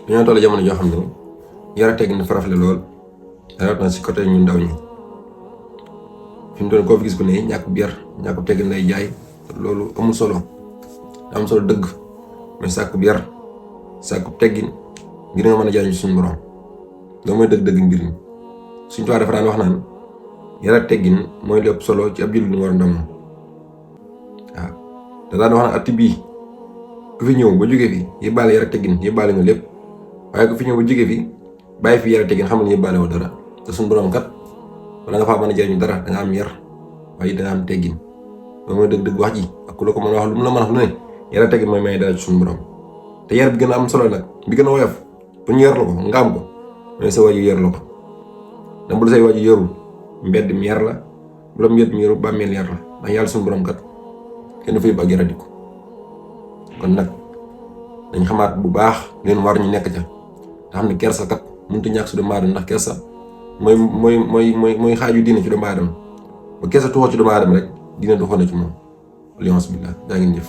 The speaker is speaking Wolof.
dañoo toll jamono joo xam ne yar ak teggin dafa rafle lool rawat na si côté ñu ndaw ñi fi mu doon koo fi gis ku ne ñàkk bi yar ñàkk teggin lay jaay loolu amul solo am solo dëgg mais sàkku bi yar sàkku teggin ngir nga mën a jariñ suñu borom loolu mooy dëgg-dëgg mbir mi suñu tubaab dafa daan wax naan yar ak teggin mooy lépp solo ci ab jullit ñu war a ndam waaw da daan wax naan atti bii ku fi ñëw ba jógee fi yóbbaale yar ak teggin yóbbaale nga lépp waaye ku fi ñëw ba jógee fi bàyyi fi yar ak teggin xamal ne yóbbaale woo dara te suñu borom kat wala nga faa mën a jariñu dara da nga am yar waaye da nga am teggin loolu mooy dëgg-dëgg wax ji ak ku la ko mën a wax lu mu la mën a wax lu ne yar ak teggin mooy may dara ci suñu borom te yar bi gën a am solo nag bi gën a woyof bu ñu yar la ko nga am ko mooy sa waaju yar la ko ndax bu la say waaju yarul mbedd mi yar la bu la mbedd mi yarul bàmmeel yar la ndax yàlla suñu borom kat kenn dafa yëpp ak yara di ko kon nag dañ xamaat bu baax leen war ñu nekk ca te xam ne kersa kat mënut a ñàkk su doomu aadama ndax kersa mooy xaaju diine ci doomu aadama ba kersa tuxoo ci doomu aadama rek diine doxoon na ci moom alliance billah daa ngeen jëf